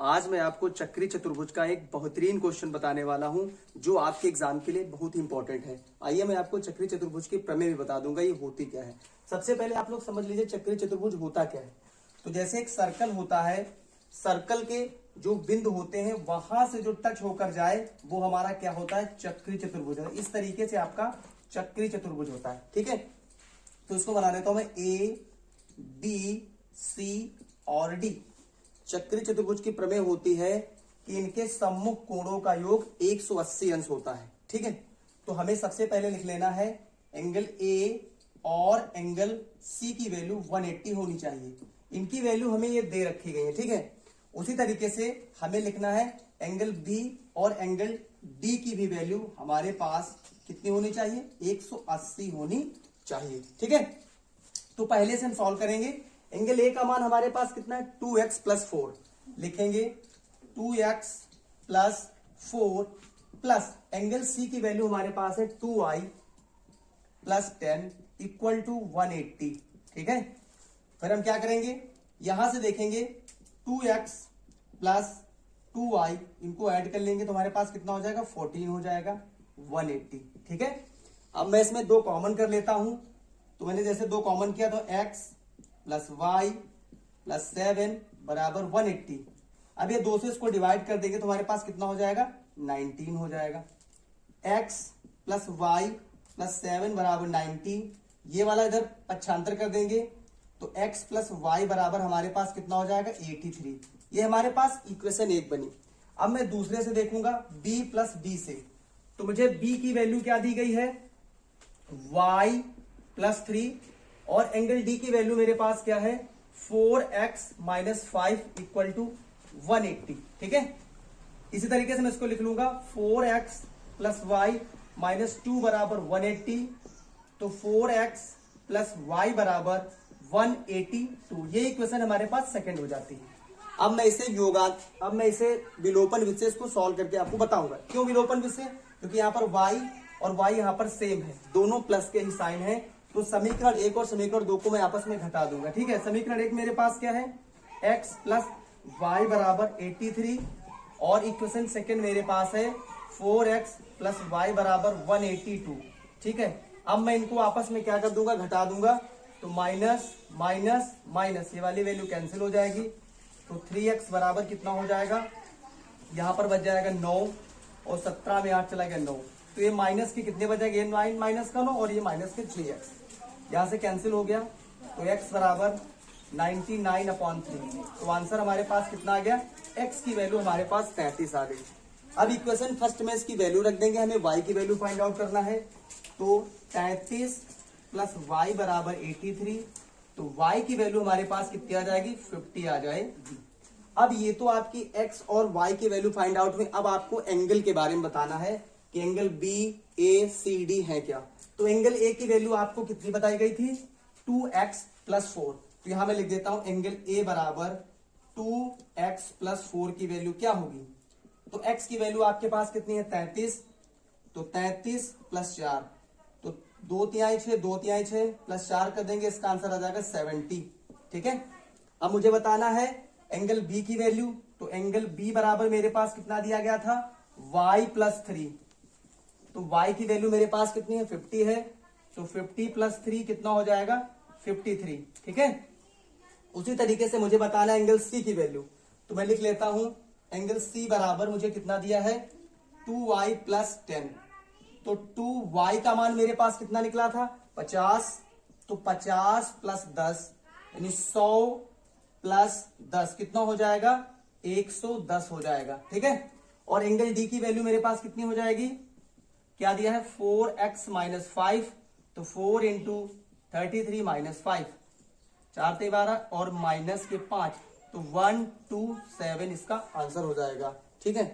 आज मैं आपको चक्री चतुर्भुज का एक बेहतरीन क्वेश्चन बताने वाला हूं जो आपके एग्जाम के लिए बहुत ही इंपॉर्टेंट है। आइए मैं आपको चक्री चतुर्भुज की प्रमेय भी बता दूंगा ये होती क्या है। सबसे पहले आप लोग समझ लीजिए चक्री चतुर्भुज होता क्या है। तो जैसे एक सर्कल होता है, सर्कल के जो बिंदु होते हैं वहां से जो टच होकर जाए वो हमारा क्या होता है, चक्री चतुर्भुज है। इस तरीके से आपका चक्री चतुर्भुज होता है। ठीक है, तो इसको बना देता हूं मैं ए बी सी और डी। चक्री चतुर्भुज की प्रमेय होती है कि इनके सम्मुख कोणों का योग 180 अंश होता है। ठीक है, तो हमें सबसे पहले लिख लेना है एंगल ए और एंगल सी की वैल्यू 180 होनी चाहिए। इनकी वैल्यू हमें ये दे रखी गई है। ठीक है, उसी तरीके से हमें लिखना है एंगल बी और एंगल डी की भी वैल्यू हमारे पास कितनी होनी चाहिए, 180 होनी चाहिए। ठीक है, तो पहले से हम सॉल्व करेंगे। एंगल ए का मान हमारे पास कितना है, 2x प्लस 4 लिखेंगे। 2x plus 4 plus angle C की वैल्यू हमारे पास है 2i प्लस 10 इक्वल टू 180। ठीक है, फिर हम क्या करेंगे, यहां से देखेंगे 2x प्लस 2i, इनको ऐड कर लेंगे तो हमारे पास कितना हो जाएगा, 14 हो जाएगा 180। ठीक है, अब मैं इसमें दो कॉमन कर लेता हूं। तो मैंने जैसे दो कॉमन किया तो x प्लस वाई प्लस 7 बराबर 180। अब ये दो से इसको डिवाइड कर देंगे तो हमारे पास कितना हो जाएगा, 19 हो जाएगा। x प्लस वाई प्लस 7 बराबर 90, ये वाला इधर पक्षांतर कर देंगे तो x प्लस वाई बराबर हमारे पास कितना हो जाएगा, 83। ये हमारे पास इक्वेशन 1 बनी। अब मैं दूसरे से देखूंगा b प्लस डी से, तो मुझे b की वैल्यू क्या दी गई है, y प्लस 3 और एंगल डी की वैल्यू मेरे पास क्या है, 4x माइनस 5 इक्वल टू 180। ठीक है, इसी तरीके से मैं इसको लिख लूंगा 4x प्लस वाई माइनस 2 बराबर 180, तो 4x प्लस वाई बराबर 182। ये इक्वेशन हमारे पास सेकंड हो जाती है। अब मैं इसे विलोपन विधि से इसको सॉल्व करके आपको बताऊंगा। क्यों विलोपन विधि से, क्योंकि यहाँ पर y और y यहाँ पर सेम है, दोनों प्लस के ही साइन है। तो समीकरण 1 और समीकरण 2 को मैं आपस में घटा दूंगा। ठीक है, समीकरण 1 मेरे पास क्या है, x प्लस वाई बराबर 83 और इक्वेशन सेकंड मेरे पास है 4x प्लस वाई बराबर 182। ठीक है, अब मैं इनको आपस में क्या कर दूंगा, घटा दूंगा। तो माइनस माइनस माइनस, ये वाली वैल्यू कैंसिल हो जाएगी। तो 3x बराबर कितना हो जाएगा, यहां पर बच जाएगा 9 और 17 में 8 चला गया 9। तो ये माइनस के कितने बचेंगे, ये 9 माइनस का 9 और ये माइनस के 3x, यहां से कैंसिल हो गया। तो x बराबर 99/3। तो आंसर हमारे पास कितना आ गया, x की वैल्यू हमारे पास 33 आ गई। अब इक्वेशन फर्स्ट में इसकी वैल्यू रख देंगे, हमें y की वैल्यू फाइंड आउट करना है। तो 33 प्लस वाई बराबर 83, तो y की वैल्यू हमारे पास कितनी आ जाएगी, 50 आ जाएगी। अब ये तो आपकी x और y की वैल्यू फाइंड आउट हुई। अब आपको एंगल के बारे में बताना है कि एंगल बी ए सी डी है क्या। तो एंगल ए की वैल्यू आपको कितनी बताई गई थी, 2x प्लस 4। तो यहां मैं लिख देता हूं एंगल ए बराबर 2x प्लस 4 की वैल्यू क्या होगी। तो x की वैल्यू आपके पास कितनी है, 33। तो 33 प्लस 4, तो 2 तिहाई 6, 2 तिहाई 6 प्लस 4 कर देंगे, इसका आंसर आ जाएगा 70। ठीक है, अब मुझे बताना है एंगल बी की वैल्यू। तो एंगल बी बराबर मेरे पास कितना दिया गया था, y प्लस 3। तो y की वैल्यू मेरे पास कितनी है, 50 है। तो 50 प्लस 3 कितना हो जाएगा, 53। ठीक है, उसी तरीके से मुझे बताना है एंगल c की वैल्यू। तो मैं लिख लेता हूं एंगल c बराबर मुझे कितना दिया है, 2y प्लस 10। तो 2y का मान मेरे पास कितना निकला था, 50। तो 50 प्लस 10 यानी 100 प्लस 10 कितना हो जाएगा, 110 हो जाएगा। ठीक है, और एंगल d की वैल्यू मेरे पास कितनी हो जाएगी, क्या दिया है, 4x माइनस 5। तो 4 इंटू 33 माइनस 5, 4 से 12 और माइनस के 5, तो 127 इसका आंसर हो जाएगा। ठीक है।